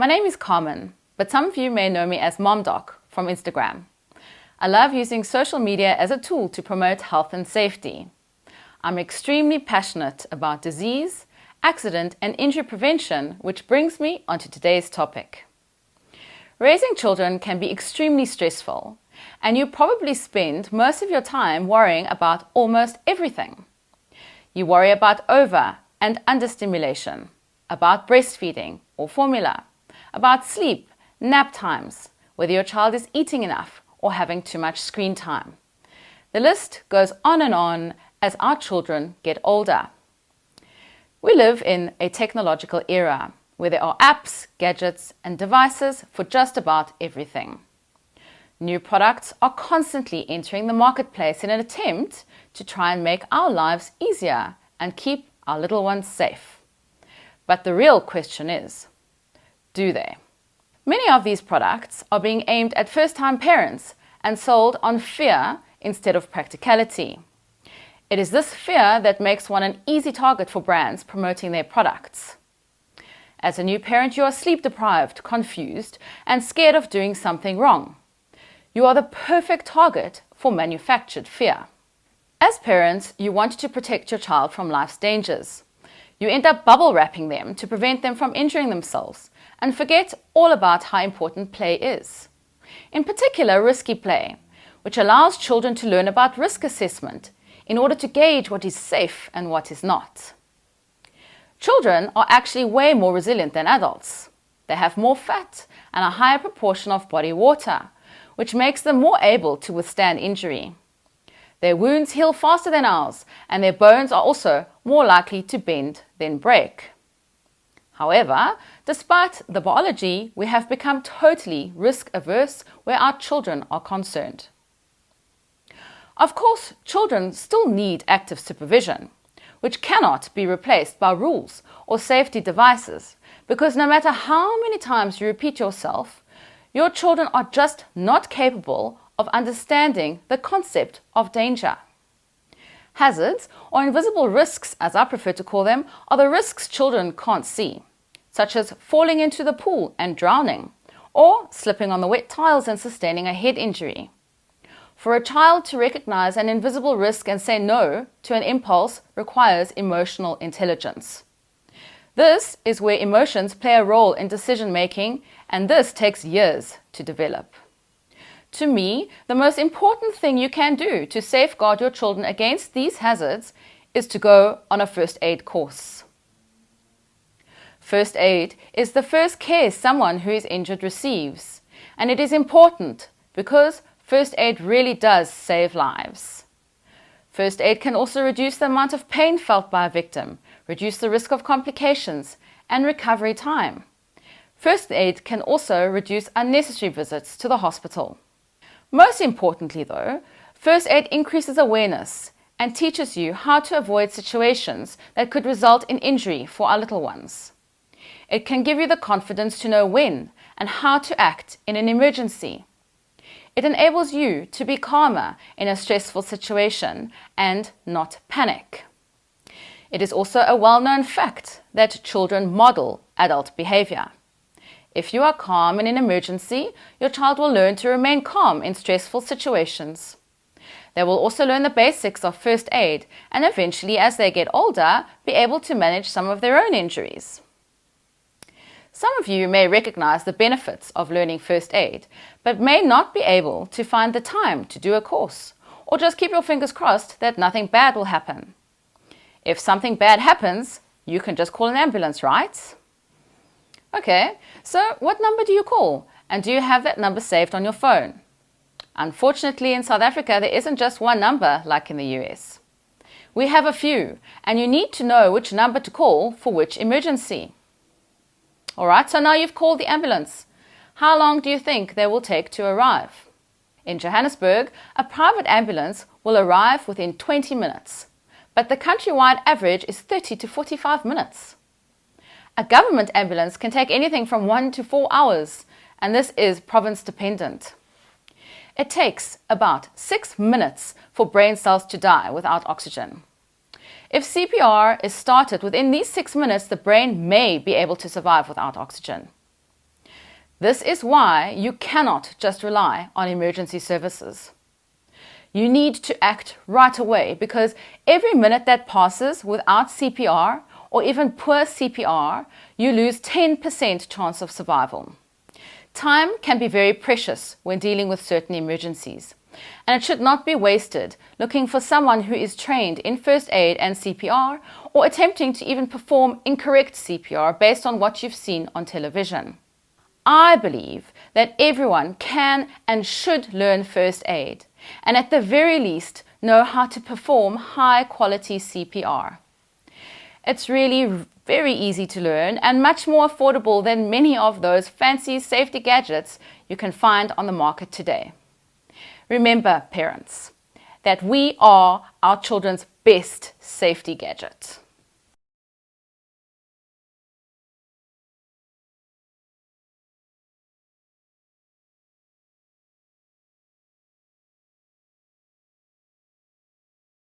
My name is Carmen, but some of you may know me as MomDoc from Instagram. I love using social media as a tool to promote health and safety. I'm extremely passionate about disease, accident and injury prevention, which brings me onto today's topic. Raising children can be extremely stressful, and you probably spend most of your time worrying about almost everything. You worry about over and understimulation, about breastfeeding or formula, about sleep, nap times, whether your child is eating enough or having too much screen time. The list goes on as our children get older. We live in a technological era where there are apps, gadgets and devices for just about everything. New products are constantly entering the marketplace in an attempt to try and make our lives easier and keep our little ones safe. But the real question is, do they? Many of these products are being aimed at first-time parents and sold on fear instead of practicality. It is this fear that makes one an easy target for brands promoting their products. As a new parent, you are sleep-deprived, confused, and scared of doing something wrong. You are the perfect target for manufactured fear. As parents, you want to protect your child from life's dangers. You end up bubble wrapping them to prevent them from injuring themselves and forget all about how important play is. In particular, risky play, which allows children to learn about risk assessment in order to gauge what is safe and what is not. Children are actually way more resilient than adults. They have more fat and a higher proportion of body water, which makes them more able to withstand injury. Their wounds heal faster than ours, and their bones are also more likely to bend than break. However, despite the biology, we have become totally risk-averse where our children are concerned. Of course, children still need active supervision, which cannot be replaced by rules or safety devices, because no matter how many times you repeat yourself, your children are just not capable of understanding the concept of danger. Hazards, or invisible risks as I prefer to call them, are the risks children can't see, such as falling into the pool and drowning, or slipping on the wet tiles and sustaining a head injury. For a child to recognize an invisible risk and say no to an impulse requires emotional intelligence. This is where emotions play a role in decision making, and this takes years to develop. To me, the most important thing you can do to safeguard your children against these hazards is to go on a first aid course. First aid is the first care someone who is injured receives, and it is important because first aid really does save lives. First aid can also reduce the amount of pain felt by a victim, reduce the risk of complications, and recovery time. First aid can also reduce unnecessary visits to the hospital. Most importantly though, first aid increases awareness and teaches you how to avoid situations that could result in injury for our little ones. It can give you the confidence to know when and how to act in an emergency. It enables you to be calmer in a stressful situation and not panic. It is also a well-known fact that children model adult behavior. If you are calm in an emergency, your child will learn to remain calm in stressful situations. They will also learn the basics of first aid and eventually, as they get older, be able to manage some of their own injuries. Some of you may recognize the benefits of learning first aid, but may not be able to find the time to do a course, or just keep your fingers crossed that nothing bad will happen. If something bad happens, you can just call an ambulance, right? Okay, so what number do you call? And do you have that number saved on your phone? Unfortunately, in South Africa, there isn't just one number like in the US. We have a few, and you need to know which number to call for which emergency. Alright, so now you've called the ambulance. How long do you think they will take to arrive? In Johannesburg, a private ambulance will arrive within 20 minutes, but the countrywide average is 30 to 45 minutes. A government ambulance can take anything from 1 to 4 hours, and this is province dependent. It takes about 6 minutes for brain cells to die without oxygen. If CPR is started within these 6 minutes, the brain may be able to survive without oxygen. This is why you cannot just rely on emergency services. You need to act right away, because every minute that passes without CPR or even poor CPR, you lose 10% chance of survival. Time can be very precious when dealing with certain emergencies, and it should not be wasted looking for someone who is trained in first aid and CPR, or attempting to even perform incorrect CPR based on what you've seen on television. I believe that everyone can and should learn first aid, and at the very least know how to perform high quality CPR. It's really very easy to learn and much more affordable than many of those fancy safety gadgets you can find on the market today. Remember, parents, that we are our children's best safety gadget.